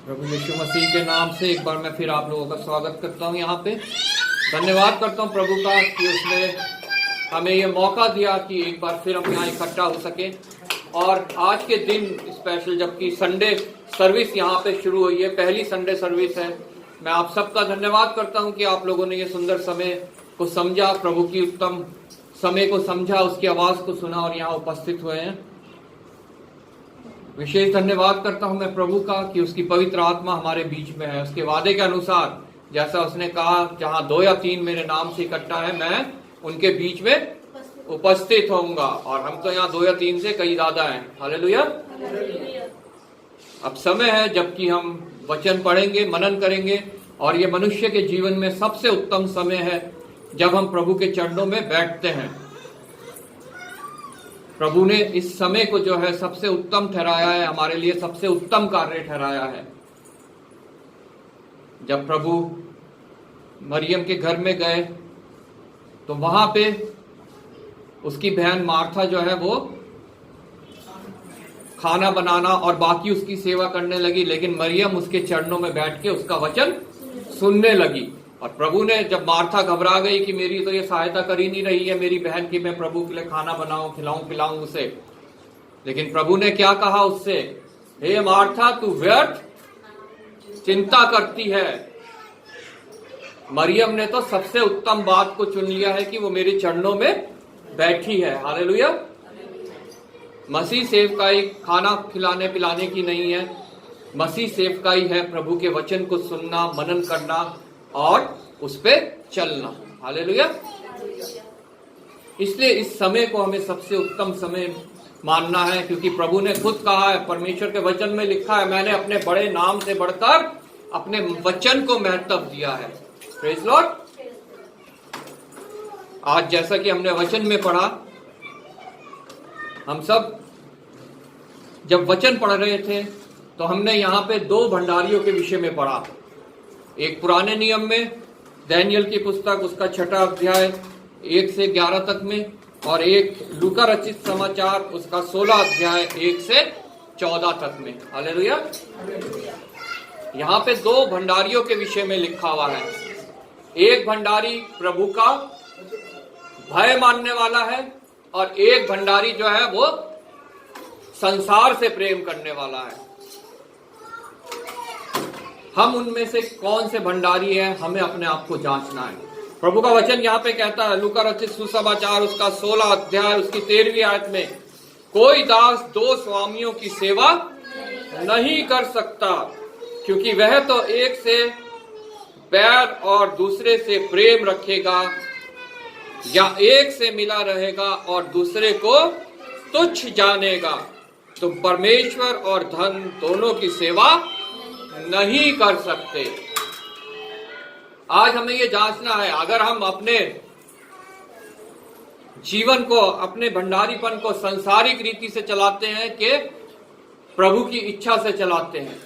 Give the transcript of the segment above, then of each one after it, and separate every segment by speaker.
Speaker 1: प्रभु यीशु मसीह के नाम से एक बार मैं फिर आप लोगों का स्वागत करता हूं। यहाँ पे धन्यवाद करता हूं प्रभु का कि उसने हमें ये मौका दिया कि एक बार फिर हम यहाँ इकट्ठा हो सके। और आज के दिन स्पेशल, जबकि संडे सर्विस यहाँ पे शुरू हुई है, पहली संडे सर्विस है। मैं आप सबका धन्यवाद करता हूँ कि आप लोगों ने ये सुंदर समय को समझा, प्रभु की उत्तम समय को समझा, उसकी आवाज को सुना और यहाँ उपस्थित हुए हैं। विशेष धन्यवाद करता हूं मैं प्रभु का कि उसकी पवित्र आत्मा हमारे बीच में है। उसके वादे के अनुसार जैसा उसने कहा, जहां 2 या 3 मेरे नाम से इकट्ठा है, मैं उनके बीच में उपस्थित होऊंगा। और हम तो यहाँ 2 या 3 से कई ज्यादा हैं। हालेलुया। अब समय है जबकि हम वचन पढ़ेंगे, मनन करेंगे। और ये मनुष्य के जीवन में सबसे उत्तम समय है जब हम प्रभु के चरणों में बैठते हैं। प्रभु ने इस समय को जो है सबसे उत्तम ठहराया है, हमारे लिए सबसे उत्तम कार्य ठहराया है। जब प्रभु मरियम के घर में गए तो वहां पे उसकी बहन मार्था जो है वो खाना बनाना और बाकी उसकी सेवा करने लगी, लेकिन मरियम उसके चरणों में बैठ के उसका वचन सुनने लगी। और प्रभु ने, जब मार्था घबरा गई कि मेरी तो ये सहायता कर ही नहीं रही है मेरी बहन की, मैं प्रभु के लिए खाना बनाऊं, खिलाऊं पिलाऊं उसे, लेकिन प्रभु ने क्या कहा उससे, हे मार्था तू व्यर्थ चिंता करती है। मरियम ने तो सबसे उत्तम बात को चुन लिया है कि वो मेरे चरणों में बैठी है। हालेलुया। मसीह सेवकाई खाना खिलाने पिलाने की नहीं है, मसीह सेवकाई है प्रभु के वचन को सुनना, मनन करना और उस पे चलना। हालेलुया। इसलिए इस समय को हमें सबसे उत्तम समय मानना है, क्योंकि प्रभु ने खुद कहा है, परमेश्वर के वचन में लिखा है, मैंने अपने बड़े नाम से बढ़कर अपने वचन को महत्व दिया है। Praise Lord. आज जैसा कि हमने वचन में पढ़ा, हम सब जब वचन पढ़ रहे थे तो हमने यहाँ पे 2 भंडारियों के विषय में पढ़ा। एक पुराने नियम में दानियेल की पुस्तक उसका 6वां अध्याय 1 से 11 तक में, और एक लूका रचित समाचार उसका 16 अध्याय 1 से 14 तक में। हालेलुया। यहाँ पे 2 भंडारियों के विषय में लिखा हुआ है। एक भंडारी प्रभु का भय मानने वाला है और एक भंडारी जो है वो संसार से प्रेम करने वाला है। हम उनमें से कौन से भंडारी हैं, हमें अपने आप को जांचना है। प्रभु का वचन यहाँ पे कहता है, लूका रचित सुसमाचार उसका 16 अध्याय उसकी 13वीं आयत में, कोई दास 2 स्वामियों की सेवा नहीं कर सकता, क्योंकि वह तो एक से बैर और दूसरे से प्रेम रखेगा, या एक से मिला रहेगा और दूसरे को तुच्छ जानेगा। तुम परमेश्वर और धन दोनों की सेवा नहीं कर सकते। आज हमें यह जांचना है, अगर हम अपने जीवन को, अपने भंडारीपन को सांसारिक रीति से चलाते हैं कि प्रभु की इच्छा से चलाते हैं।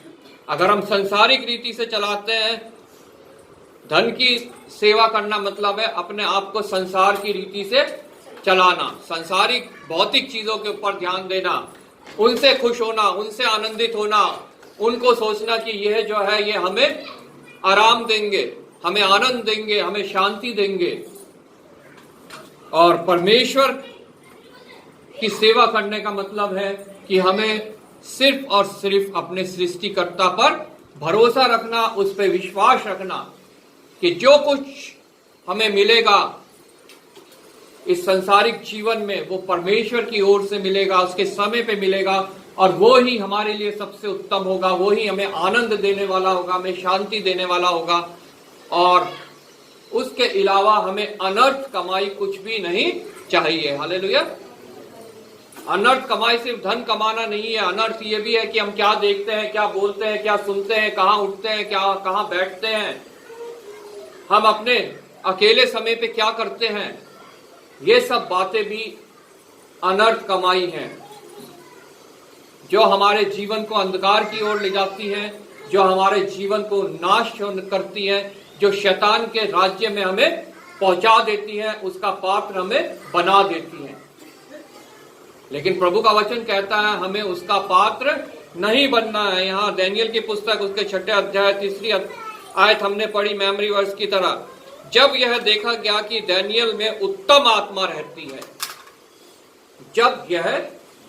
Speaker 1: अगर हम सांसारिक रीति से चलाते हैं, धन की सेवा करना मतलब है अपने आप को संसार की रीति से चलाना, सांसारिक भौतिक चीजों के ऊपर ध्यान देना, उनसे खुश होना, उनसे आनंदित होना, उनको सोचना कि यह जो है ये हमें आराम देंगे, हमें आनंद देंगे, हमें शांति देंगे। और परमेश्वर की सेवा करने का मतलब है कि हमें सिर्फ और सिर्फ अपने सृष्टिकर्ता पर भरोसा रखना, उस पर विश्वास रखना कि जो कुछ हमें मिलेगा इस संसारिक जीवन में वो परमेश्वर की ओर से मिलेगा, उसके समय पे मिलेगा, और वो ही हमारे लिए सबसे उत्तम होगा, वो ही हमें आनंद देने वाला होगा, हमें शांति देने वाला होगा। और उसके अलावा हमें अनर्थ कमाई कुछ भी नहीं चाहिए। हालेलुया। अनर्थ कमाई सिर्फ धन कमाना नहीं है, अनर्थ ये भी है कि हम क्या देखते हैं, क्या बोलते हैं, क्या सुनते हैं, कहाँ उठते हैं, कहाँ बैठते हैं, हम अपने अकेले समय पे क्या करते हैं। ये सब बातें भी अनर्थ कमाई हैं, जो हमारे जीवन को अंधकार की ओर ले जाती हैं, जो हमारे जीवन को नाश करती हैं, जो शैतान के राज्य में हमें पहुंचा देती हैं, उसका पात्र हमें बना देती हैं। लेकिन प्रभु का वचन कहता है हमें उसका पात्र नहीं बनना है। यहाँ दानियेल की पुस्तक उसके 6 अध्याय 3 आयत हमने पढ़ी मेमोरी वर्स की तरह। जब यह देखा गया कि दानियेल में उत्तम आत्मा रहती है, जब यह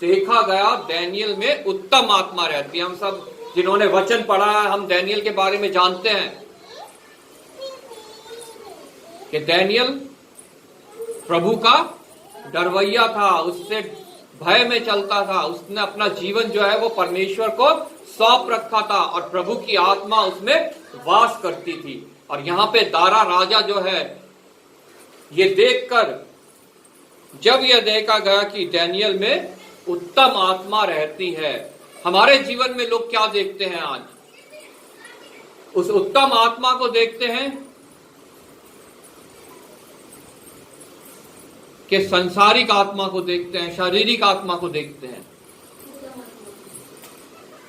Speaker 1: देखा गया दानियेल में उत्तम आत्मा रहती है। हम सब जिन्होंने वचन पढ़ा है, हम दानियेल के बारे में जानते हैं कि दानियेल प्रभु का डरवैया था, उससे भय में चलता था, उसने अपना जीवन जो है वो परमेश्वर को सौंप रखा था और प्रभु की आत्मा उसमें वास करती थी। और यहाँ पे दारा राजा जो है, ये देखकर जब यह देखा गया कि दानियेल में उत्तम आत्मा रहती है। हमारे जीवन में लोग क्या देखते हैं आज? उस उत्तम आत्मा को देखते हैं कि संसारिक आत्मा को देखते हैं, शारीरिक आत्मा को देखते हैं।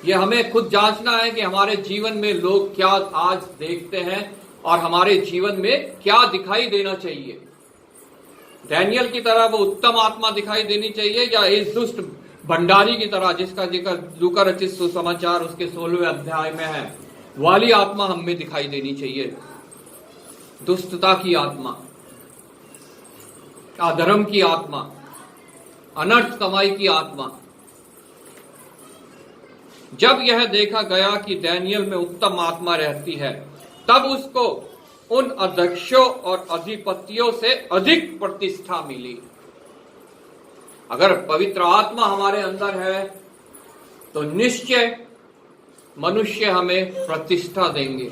Speaker 1: यह हमें खुद जांचना है कि हमारे जीवन में लोग क्या आज देखते हैं और हमारे जीवन में क्या दिखाई देना चाहिए। दानियेल की तरह वो उत्तम आत्मा दिखाई देनी चाहिए या इस दुष्ट भंडारी की तरह जिसका जिक्र लूका रचित सुसमाचार उसके 16वें अध्याय में है, वाली आत्मा हम में दिखाई देनी चाहिए। दुष्टता की आत्मा, अधर्म की आत्मा, अनर्थ कमाई की आत्मा। जब यह देखा गया कि दानियेल में उत्तम आत्मा रहती है, तब उसको उन अध्यक्षों और अधिपतियों से अधिक प्रतिष्ठा मिली। अगर पवित्र आत्मा हमारे अंदर है तो निश्चय मनुष्य हमें प्रतिष्ठा देंगे,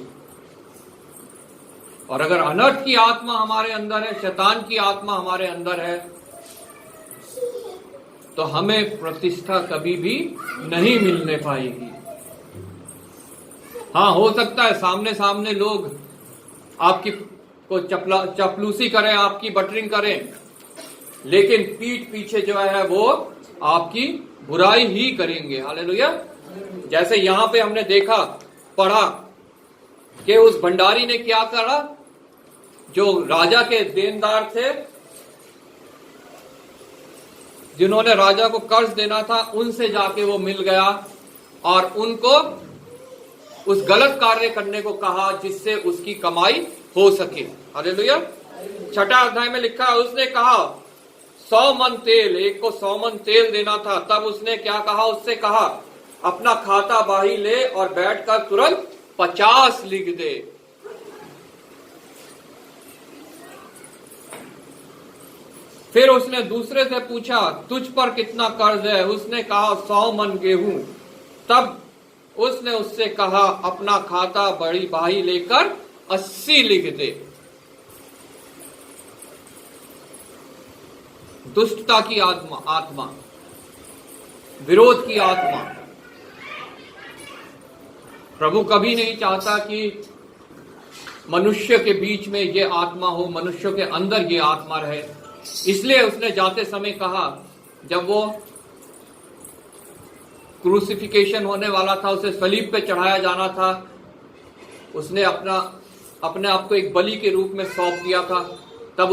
Speaker 1: और अगर अनर्थ की आत्मा हमारे अंदर है, शैतान की आत्मा हमारे अंदर है, तो हमें प्रतिष्ठा कभी भी नहीं मिलने पाएगी। हाँ, हो सकता है सामने सामने लोग आपकी को चपलूसी करें, आपकी बटरिंग करें, लेकिन पीठ पीछे जो है वो आपकी बुराई ही करेंगे। हालेलुया। जैसे यहां पे हमने देखा, पढ़ा कि उस भंडारी ने क्या करा, जो राजा के देनदार थे, जिन्होंने राजा को कर्ज देना था, उनसे जाके वो मिल गया और उनको उस गलत कार्य करने को कहा जिससे उसकी कमाई हो सके। हालेलुया। 6 अध्याय में लिखा है, उसने कहा 100 मन तेल, एक को 100 मन तेल देना था। तब उसने क्या कहा, उससे कहा अपना खाता बाही ले और बैठकर तुरंत 50 लिख दे। फिर उसने दूसरे से पूछा तुझ पर कितना कर्ज है? उसने कहा 100 मन गेहूं। तब उसने उससे कहा अपना खाता बड़ी बाही लेकर 80 लिख दे। दुष्टता की आत्मा, विरोध की आत्मा। प्रभु कभी नहीं चाहता कि मनुष्य के बीच में ये आत्मा हो, मनुष्य के अंदर ये आत्मा रहे। इसलिए उसने जाते समय कहा, जब वो क्रूसिफिकेशन होने वाला था, उसे सलीब पे चढ़ाया जाना था, उसने अपने आप को एक बलि के रूप में सौंप दिया था। तब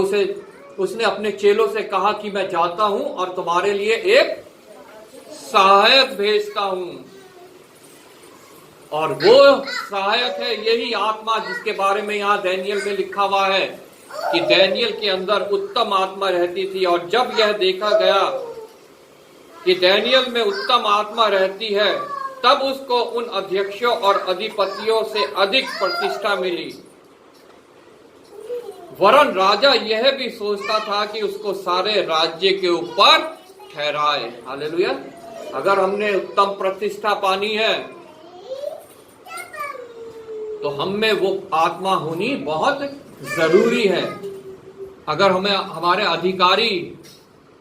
Speaker 1: उसने अपने चेलों से कहा कि मैं जाता हूं और तुम्हारे लिए एक सहायक भेजता हूं, और वो सहायक है यही आत्मा जिसके बारे में यहां दानियेल में लिखा हुआ है कि दानियेल के अंदर उत्तम आत्मा रहती थी। और जब यह देखा गया कि दानियेल में उत्तम आत्मा रहती है, तब उसको उन अध्यक्षों और अधिपतियों से अधिक प्रतिष्ठा मिली। वरन राजा यह भी सोचता था कि उसको सारे राज्य के ऊपर ठहराए। हालेलुया। अगर हमने उत्तम प्रतिष्ठा पानी है तो हम में वो आत्मा होनी बहुत जरूरी है। अगर हमारे अधिकारी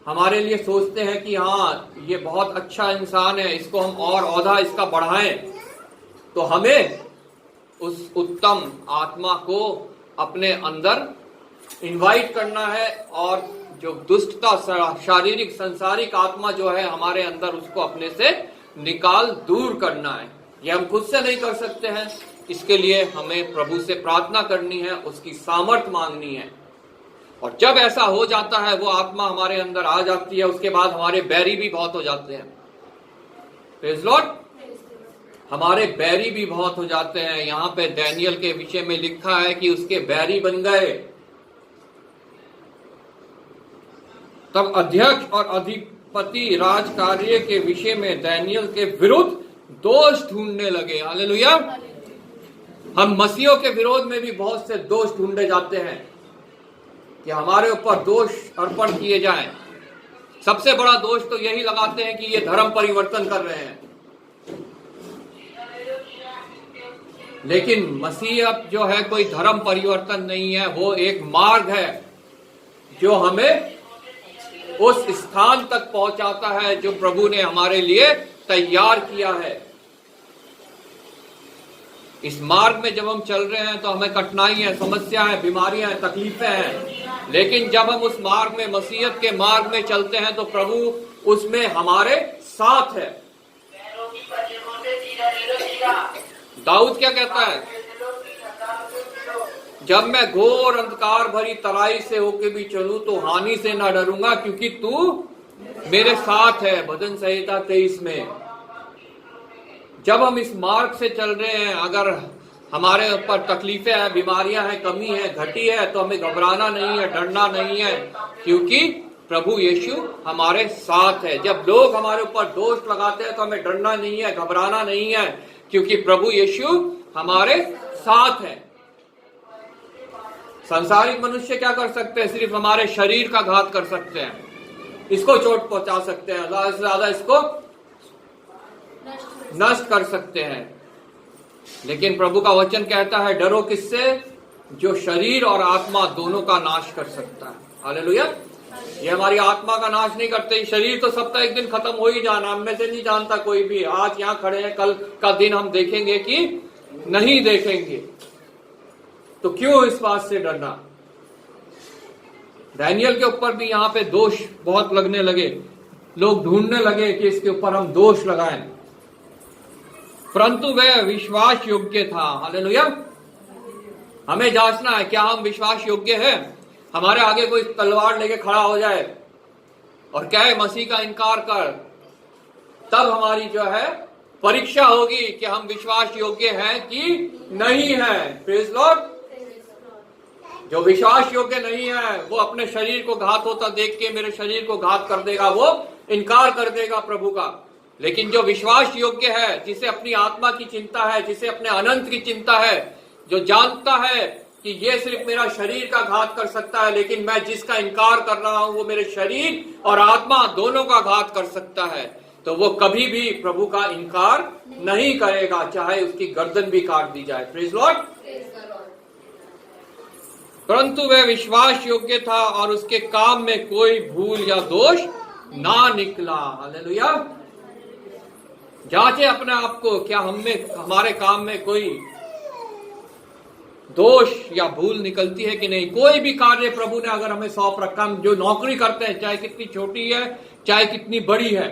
Speaker 1: हमारे लिए सोचते हैं कि हाँ ये बहुत अच्छा इंसान है, इसको हम और औहदा इसका बढ़ाएं, तो हमें उस उत्तम आत्मा को अपने अंदर इनवाइट करना है, और जो दुष्टता शारीरिक संसारिक आत्मा जो है हमारे अंदर, उसको अपने से निकाल दूर करना है। ये हम खुद से नहीं कर सकते हैं, इसके लिए हमें प्रभु से प्रार्थना करनी है, उसकी सामर्थ मांगनी है। और जब ऐसा हो जाता है, वो आत्मा हमारे अंदर आ जाती है, उसके बाद हमारे बैरी भी बहुत हो जाते हैं। Praise Lord. हमारे बैरी भी बहुत हो जाते हैं। यहां पे दानियल के विषय में लिखा है कि उसके बैरी बन गए। तब अध्यक्ष और अधिपति राजकार्य के विषय में दानियल के विरुद्ध दोष ढूंढने लगे। हालेलुया। हम मसीहों के विरोध में भी बहुत से दोष ढूंढे जाते हैं कि हमारे ऊपर दोष अर्पण किए जाएं। सबसे बड़ा दोष तो यही लगाते हैं कि ये धर्म परिवर्तन कर रहे हैं। लेकिन मसीहत जो है कोई धर्म परिवर्तन नहीं है, वो एक मार्ग है जो हमें उस स्थान तक पहुंचाता है जो प्रभु ने हमारे लिए तैयार किया है। इस मार्ग में जब हम चल रहे हैं तो हमें कठिनाइयां, समस्याएं, बीमारियां, तकलीफें हैं, लेकिन जब हम उस मार्ग में, मसीहत के मार्ग में चलते हैं तो प्रभु उसमें हमारे साथ है। दाऊद क्या कहता है? जब मैं घोर अंधकार भरी तराई से होके भी चलूं तो हानि से ना डरूंगा क्योंकि तू मेरे साथ है। भजन संहिता 23 में। जब हम इस मार्ग से चल रहे हैं, अगर हमारे ऊपर तकलीफें हैं, बीमारियां हैं, कमी है, घटी है, तो हमें घबराना नहीं है, डरना नहीं है, क्योंकि प्रभु यीशु हमारे साथ है। जब लोग हमारे ऊपर दोष लगाते हैं तो हमें डरना नहीं है, घबराना नहीं है, क्योंकि प्रभु यीशु हमारे साथ है। संसारिक मनुष्य क्या कर सकते हैं? सिर्फ हमारे शरीर का घात कर सकते हैं, इसको चोट पहुंचा सकते हैं, ज्यादा से ज्यादा इसको नष्ट कर सकते हैं। लेकिन प्रभु का वचन कहता है, डरो किससे? जो शरीर और आत्मा दोनों का नाश कर सकता है। हालेलुया। ये हमारी आत्मा का नाश नहीं करते। शरीर तो सबका एक दिन खत्म हो ही जाना, हम में से नहीं जानता कोई भी। आज यहाँ खड़े हैं, कल का दिन हम देखेंगे कि नहीं देखेंगे, तो क्यों इस बात से डरना? दानियल के ऊपर भी यहाँ पे दोष बहुत लगने लगे। लोग ढूंढने लगे कि इसके ऊपर हम दोष लगाएं, परंतु वह विश्वास योग्य था। हालेलुया। हमें जांचना है, क्या हम विश्वास योग्य हैं? हमारे आगे कोई तलवार लेके खड़ा हो जाए और कहे मसीह का इनकार कर, तब हमारी जो है परीक्षा होगी कि हम विश्वास योग्य हैं कि नहीं है। Praise Lord. जो विश्वास योग्य नहीं है वो अपने शरीर को घात होता देख के मेरे शरीर को घात कर देगा, वो इनकार कर देगा प्रभु का। लेकिन जो विश्वास योग्य है, जिसे अपनी आत्मा की चिंता है, जिसे अपने अनंत की चिंता है, जो जानता है कि ये सिर्फ मेरा शरीर का घात कर सकता है, लेकिन मैं जिसका इनकार कर रहा हूं वो मेरे शरीर और आत्मा दोनों का घात कर सकता है, तो वो कभी भी प्रभु का इनकार नहीं करेगा, चाहे उसकी गर्दन भी काट दी जाए। Praise Lord. परंतु वह विश्वास योग्य था और उसके काम में कोई भूल या दोष ना निकला। हालेलुया। जांचे अपने आप को, क्या हमारे काम में कोई दोष या भूल निकलती है कि नहीं? कोई भी कार्य प्रभु ने अगर हमें सौंप रखा, हम जो नौकरी करते हैं, चाहे कितनी छोटी है चाहे कितनी बड़ी है,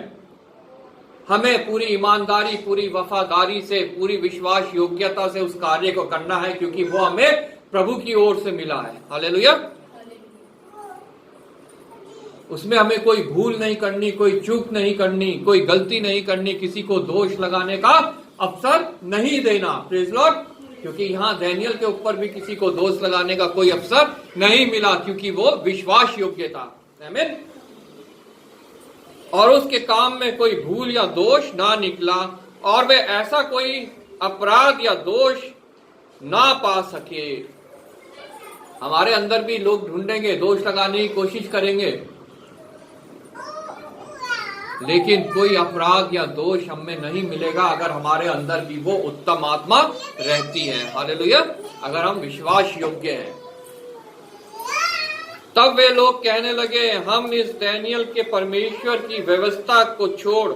Speaker 1: हमें पूरी ईमानदारी, पूरी वफादारी से, पूरी विश्वास योग्यता से उस कार्य को करना है, क्योंकि वो हमें प्रभु की ओर से मिला है। हालेलुया। उसमें हमें कोई भूल नहीं करनी, कोई चूक नहीं करनी, कोई गलती नहीं करनी, किसी को दोष लगाने का अवसर नहीं देना। Praise Lord. क्योंकि यहां दानियल के ऊपर भी किसी को दोष लगाने का कोई अवसर नहीं मिला, क्योंकि वो विश्वास योग्य था। आमीन। और उसके काम में कोई भूल या दोष ना निकला और वे ऐसा कोई अपराध या दोष ना पा सके। हमारे अंदर भी लोग ढूंढेंगे, दोष लगाने की कोशिश करेंगे, लेकिन कोई अपराध या दोष हमें नहीं मिलेगा अगर हमारे अंदर भी वो उत्तम आत्मा रहती है। हालेलुया। अगर हम विश्वास योग्य हैं। तब वे लोग कहने लगे, हम इस दानियल के परमेश्वर की व्यवस्था को छोड़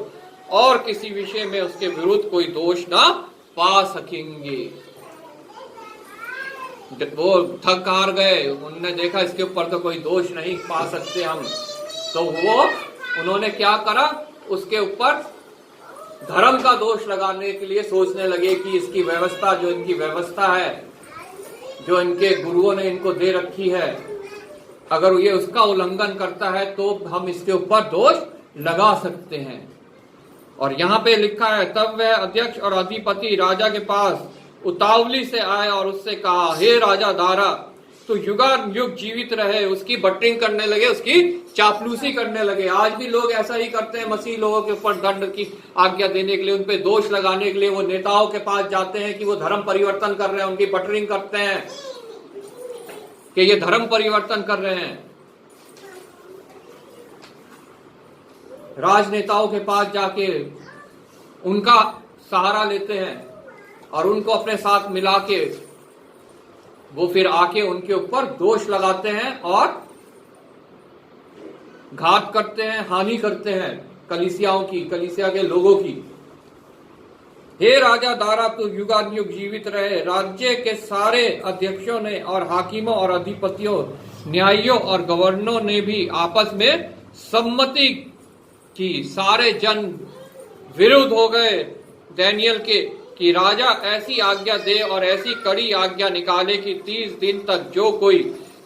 Speaker 1: और किसी विषय में उसके विरुद्ध कोई दोष ना पा सकेंगे। वो थक हार गए, उन्होंने देखा इसके ऊपर तो कोई दोष नहीं पा सकते हम, तो उन्होंने क्या करा? उसके ऊपर धर्म का दोष लगाने के लिए सोचने लगे कि इसकी व्यवस्था, जो इनकी व्यवस्था है, जो इनके गुरुओं ने इनको दे रखी है, अगर ये उसका उल्लंघन करता है तो हम इसके ऊपर दोष लगा सकते हैं। और यहाँ पे लिखा है, तब वह अध्यक्ष और अधिपति राजा के पास उतावली से आए और उससे कहा, हे राजा दारा, तो युगान युग जीवित रहे। उसकी बटरिंग करने लगे, उसकी चापलूसी करने लगे। आज भी लोग ऐसा ही करते हैं, मसीह लोगों के ऊपर दंड की आज्ञा देने के लिए, उन पे दोष लगाने के लिए वो नेताओं के पास जाते हैं कि वो धर्म परिवर्तन कर रहे हैं, उनकी बटरिंग करते हैं कि ये धर्म परिवर्तन कर रहे हैं। राजनेताओं के पास जाके उनका सहारा लेते हैं और उनको अपने साथ मिला के वो फिर आके उनके ऊपर दोष लगाते हैं और घात करते हैं, हानि करते हैं कलीसियाओं की, कलीसिया के लोगों की। हे राजा दारा, तू युगानुयुग जीवित रहे। राज्य के सारे अध्यक्षों ने और हाकिमों और अधिपतियों, न्यायियों और गवर्नरों ने भी आपस में सम्मति की। सारे जन विरुद्ध हो गए दानियेल के कि राजा ऐसी आज्ञा दे और ऐसी कड़ी आज्ञा निकाले कि 30 दिन तक जो कोई,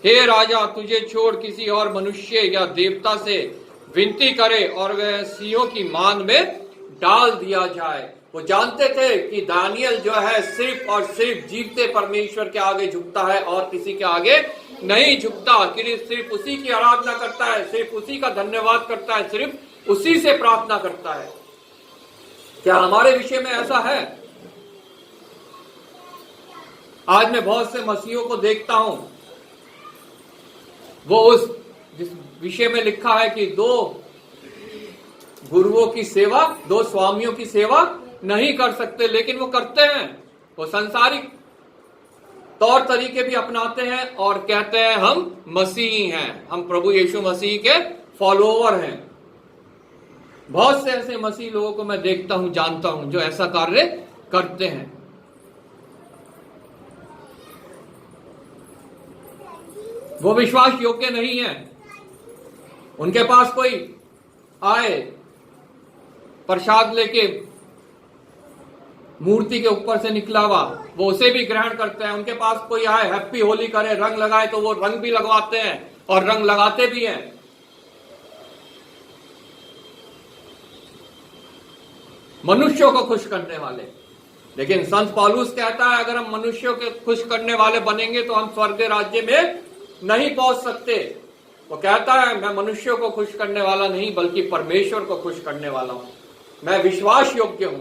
Speaker 1: हे राजा, तुझे छोड़ किसी और मनुष्य या देवता से विनती करे और वह सिंहों की मान में डाल दिया जाए। वो जानते थे कि दानियेल जो है सिर्फ और सिर्फ जीवते परमेश्वर के आगे झुकता है और किसी के आगे नहीं झुकता, कि सिर्फ उसी की आराधना करता है, सिर्फ उसी का धन्यवाद करता है, सिर्फ उसी से प्रार्थना करता है। क्या हमारे विषय में ऐसा है? आज मैं बहुत से मसीहों को देखता हूं, वो उस जिस विषय में लिखा है कि 2 गुरुओं की सेवा, 2 स्वामियों की सेवा नहीं कर सकते, लेकिन वो करते हैं। वो सांसारिक तौर तरीके भी अपनाते हैं और कहते हैं हम मसीही हैं, हम प्रभु यीशु मसीह के फॉलोवर हैं। बहुत से ऐसे मसीह लोगों को मैं देखता हूं, जानता हूं, जो ऐसा कार्य करते हैं। वो विश्वास योग्य नहीं है। उनके पास कोई आए प्रसाद लेके मूर्ति के ऊपर से निकला हुआ, वो उसे भी ग्रहण करते हैं। उनके पास कोई आए हैप्पी होली करे, रंग लगाए, तो वो रंग भी लगवाते हैं और रंग लगाते भी हैं। मनुष्यों को खुश करने वाले। लेकिन संत पौलुस कहता है, अगर हम मनुष्यों के खुश करने वाले बनेंगे तो हम स्वर्ग राज्य में नहीं पहुंच सकते। वो कहता है, मैं मनुष्यों को खुश करने वाला नहीं बल्कि परमेश्वर को खुश करने वाला हूं। मैं विश्वास योग्य हूं।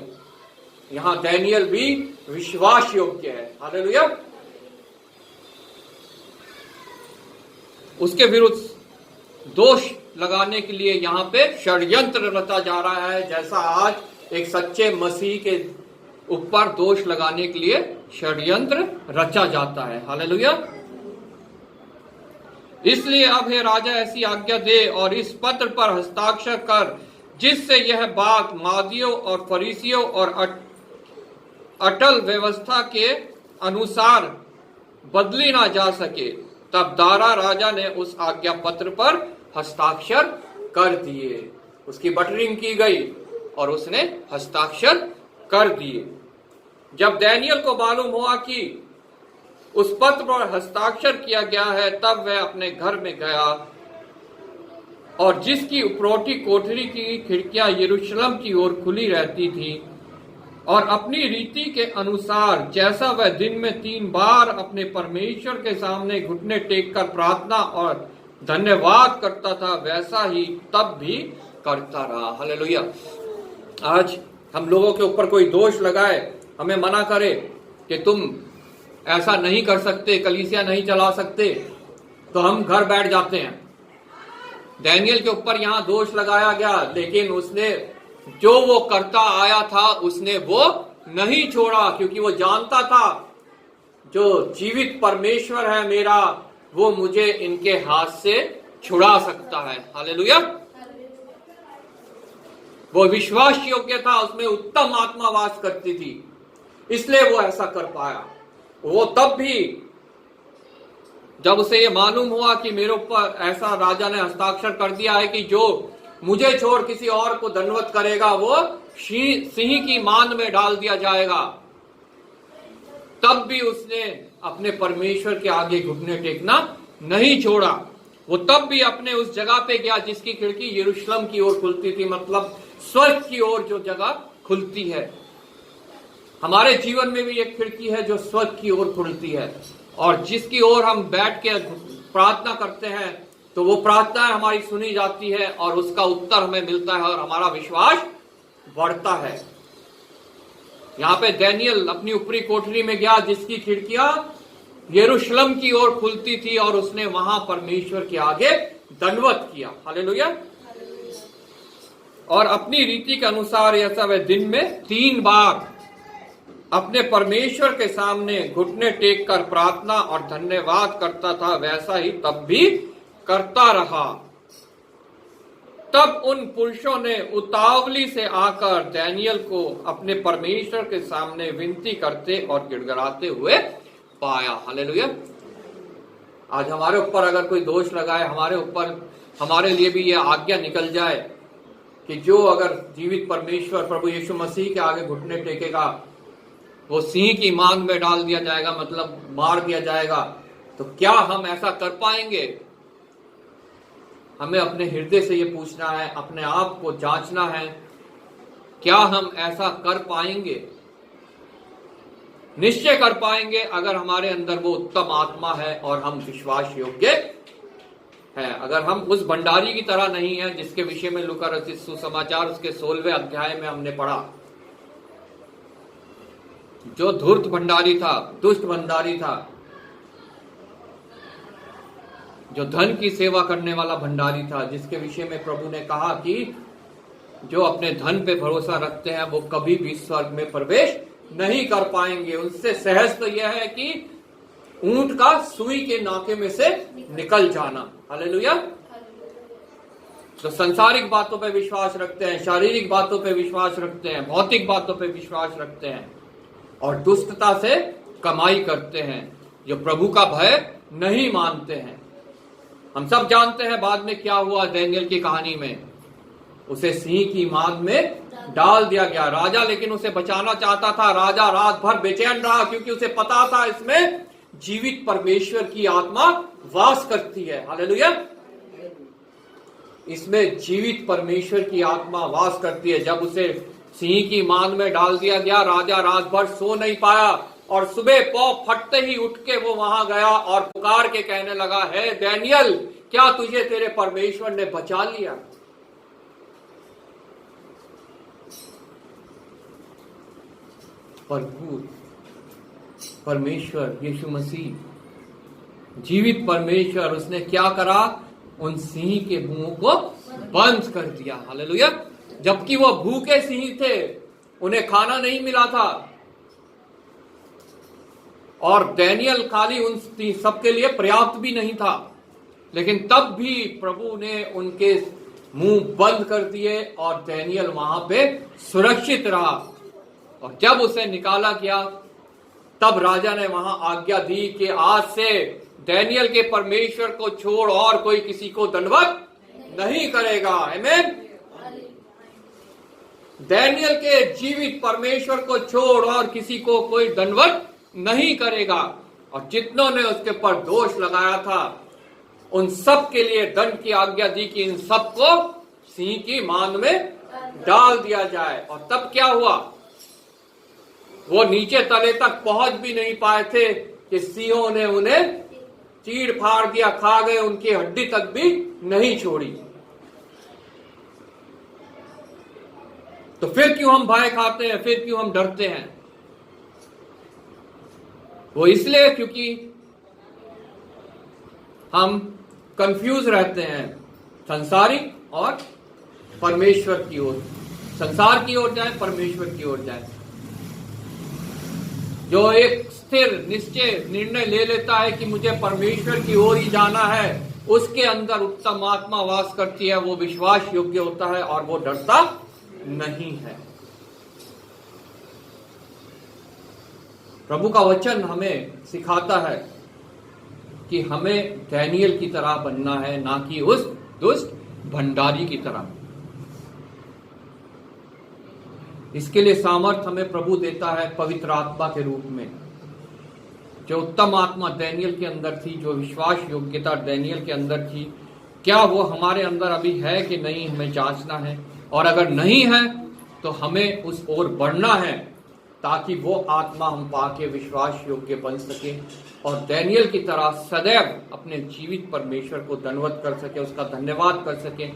Speaker 1: यहां दानियेल भी विश्वास योग्य है। हालेलुया। उसके विरुद्ध दोष लगाने के लिए यहां पे षड्यंत्र रचा जा रहा है, जैसा आज एक सच्चे मसीह के ऊपर दोष लगाने के लिए षड्यंत्र रचा जाता है। हालेलुया। इसलिए अब हे राजा ऐसी आज्ञा दे और इस पत्र पर हस्ताक्षर कर, जिससे यह बात मादियों और फरीसियों और अटल व्यवस्था के अनुसार बदली ना जा सके। तब दारा राजा ने उस आज्ञा पत्र पर हस्ताक्षर कर दिए। उसकी बटरिंग की गई और उसने हस्ताक्षर कर दिए। जब दानियेल को मालूम हुआ कि उस पत्र पर हस्ताक्षर किया गया है, तब वह अपने घर में गया और जिसकी उपरोटी कोठरी की खिड़कियां यरूशलेम की ओर खुली रहती थी, और अपनी रीति के अनुसार जैसा वह दिन में 3 बार अपने परमेश्वर के सामने घुटने टेक कर प्रार्थना और धन्यवाद करता था, वैसा ही तब भी करता रहा। हालेलुया। आज हम लोगों के ऊपर कोई दोष लगाए, हमें मना करे कि तुम ऐसा नहीं कर सकते, कलीसिया नहीं चला सकते, तो हम घर बैठ जाते हैं। दानियेल के ऊपर यहां दोष लगाया गया, लेकिन उसने जो वो करता आया था उसने वो नहीं छोड़ा, क्योंकि वो जानता था जो जीवित परमेश्वर है मेरा, वो मुझे इनके हाथ से छुड़ा सकता है। हालेलुया। वो विश्वास योग्य था, उसमें उत्तम आत्मा वास करती थी, इसलिए वो ऐसा कर पाया। वो तब भी जब उसे ये मालूम हुआ कि मेरे ऊपर ऐसा राजा ने हस्ताक्षर कर दिया है कि जो मुझे छोड़ किसी और को दंडवत करेगा वो सिंह की मान में डाल दिया जाएगा, तब भी उसने अपने परमेश्वर के आगे घुटने टेकना नहीं छोड़ा। वो तब भी अपने उस जगह पे गया जिसकी खिड़की यरूशलेम की ओर खुलती थी, मतलब स्वर्ग की ओर जो जगह खुलती है। हमारे जीवन में भी एक खिड़की है जो स्वर्ग की ओर खुलती है, और जिसकी ओर हम बैठ के प्रार्थना करते हैं तो वो प्रार्थना हमारी सुनी जाती है और उसका उत्तर हमें मिलता है और हमारा विश्वास बढ़ता है। यहाँ पे दानियेल अपनी ऊपरी कोठरी में गया जिसकी खिड़कियां यरूशलेम की ओर खुलती थी, और उसने वहां परमेश्वर के आगे दंडवत किया। हालेलुया। और अपनी रीति के अनुसार ऐसा वह दिन में 3 बार अपने परमेश्वर के सामने घुटने टेक कर प्रार्थना और धन्यवाद करता था, वैसा ही तब भी करता रहा। तब उन पुरुषों ने उतावली से आकर दानियेल को अपने परमेश्वर के सामने विनती करते और गिड़गिड़ाते हुए पाया। हालेलुया। आज हमारे ऊपर अगर कोई दोष लगाए, हमारे ऊपर, हमारे लिए भी यह आज्ञा निकल जाए कि जो अगर जीवित परमेश्वर प्रभु यीशु मसीह के आगे घुटने टेकेगा वो सिंह की मांग में डाल दिया जाएगा, मतलब मार दिया जाएगा। तो क्या हम ऐसा कर पाएंगे? हमें अपने हृदय से ये पूछना है, अपने आप को जांचना है, क्या हम ऐसा कर पाएंगे? निश्चय कर पाएंगे अगर हमारे अंदर वो उत्तम आत्मा है और हम विश्वास योग्य है। अगर हम उस भंडारी की तरह नहीं है जिसके विषय में लूका रचित सुसमाचार उसके 16वें अध्याय में हमने पढ़ा, जो धूर्त भंडारी था, दुष्ट भंडारी था, जो धन की सेवा करने वाला भंडारी था, जिसके विषय में प्रभु ने कहा कि जो अपने धन पे भरोसा रखते हैं वो कभी भी स्वर्ग में प्रवेश नहीं कर पाएंगे। उनसे सहज तो यह है कि ऊंट का सुई के नाके में से निकल जाना। हालेलुया। तो सांसारिक बातों पे विश्वास रखते हैं, शारीरिक बातों पे विश्वास रखते हैं, भौतिक बातों पे विश्वास रखते हैं और दुष्टता से कमाई करते हैं, जो प्रभु का भय नहीं मानते हैं। हम सब जानते हैं बाद में क्या हुआ दानियेल की कहानी में। उसे सिंह की मांद में डाल दिया गया। राजा लेकिन उसे बचाना चाहता था। राजा रात भर बेचैन रहा क्योंकि उसे पता था इसमें जीवित परमेश्वर की आत्मा वास करती है। हालेलुया। इसमें जीवित परमेश्वर की आत्मा वास करती है। जब उसे सिंह की मांद में डाल दिया गया, राजा रात भर सो नहीं पाया और सुबह पौ फटते ही उठ के वो वहां गया और पुकार के कहने लगा, है दानियेल, क्या तुझे तेरे परमेश्वर ने बचा लिया? प्रभु परमेश्वर यीशु मसीह जीवित परमेश्वर, उसने क्या करा? उन सिंह के मुंह को बंद कर दिया। हालेलुया। जबकि वो भूखे सिंह थे, उन्हें खाना नहीं मिला था, और दानियेल खाली उन सबके लिए पर्याप्त भी नहीं था, लेकिन तब भी प्रभु ने उनके मुंह बंद कर दिए और दानियेल वहां पे सुरक्षित रहा। और जब उसे निकाला गया तब राजा ने वहां आज्ञा दी कि आज से दानियेल के परमेश्वर को छोड़ और कोई किसी को दंडवत नहीं करेगा। आमीन। दानियेल के जीवित परमेश्वर को छोड़ और किसी को कोई दंडवत नहीं करेगा। और जितनों ने उसके ऊपर दोष लगाया था उन सब के लिए दंड की आज्ञा दी कि इन सबको सिंह की मांद में डाल दिया जाए। और तब क्या हुआ? वो नीचे तले तक पहुंच भी नहीं पाए थे कि सिंहों ने उन्हें चीड़ फाड़ दिया, खा गए, उनकी हड्डी तक भी नहीं छोड़ी। तो फिर क्यों हम भय खाते हैं? फिर क्यों हम डरते हैं? वो इसलिए क्योंकि हम कंफ्यूज रहते हैं संसारिक और परमेश्वर की ओर। संसार की ओर जाए, परमेश्वर की ओर जाए। जो एक स्थिर निश्चय निर्णय ले लेता है कि मुझे परमेश्वर की ओर ही जाना है, उसके अंदर उत्तम आत्मा वास करती है, वो विश्वास योग्य होता है और वो डरता नहीं है। प्रभु का वचन हमें सिखाता है कि हमें दानियेल की तरह बनना है, ना कि उस दुष्ट भंडारी की तरह। इसके लिए सामर्थ हमें प्रभु देता है पवित्र आत्मा के रूप में। जो उत्तम आत्मा दानियेल के अंदर थी, जो विश्वास योग्यता दानियेल के अंदर थी, क्या वो हमारे अंदर अभी है कि नहीं, हमें जांचना है। और अगर नहीं है तो हमें उस ओर बढ़ना है, ताकि वो आत्मा हम पाके विश्वास योग्य बन सके और डैनियल की तरह सदैव अपने जीवित परमेश्वर को धन्यवाद कर सके, उसका धन्यवाद कर सके।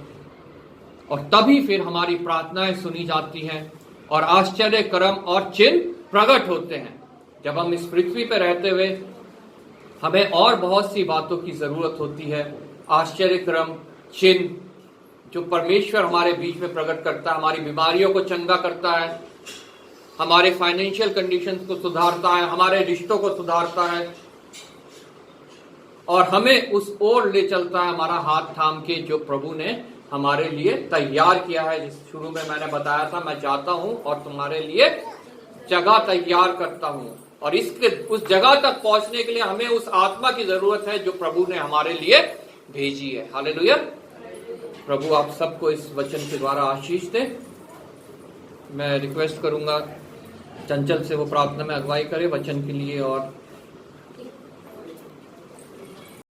Speaker 1: और तभी फिर हमारी प्रार्थनाएं सुनी जाती हैं और आश्चर्य कर्म और चिन्ह प्रकट होते हैं। जब हम इस पृथ्वी पर रहते हुए हमें और बहुत सी बातों की जरूरत होती है, आश्चर्य कर्म चिन्ह जो परमेश्वर हमारे बीच में प्रकट करता है, हमारी बीमारियों को चंगा करता है, हमारे फाइनेंशियल कंडीशंस को सुधारता है, हमारे रिश्तों को सुधारता है और हमें उस ओर ले चलता है, हमारा हाथ थाम के, जो प्रभु ने हमारे लिए तैयार किया है। जिस शुरू में मैंने बताया था, मैं जाता हूं और तुम्हारे लिए जगह तैयार करता हूं, और इसके उस जगह तक पहुंचने के लिए हमें उस आत्मा की जरूरत है जो प्रभु ने हमारे लिए भेजी है। हालेलुया। प्रभु आप सबको इस वचन के द्वारा आशीष दे। मैं रिक्वेस्ट करूंगा चंचल से वो प्रार्थना में अगुवाई करे वचन के लिए और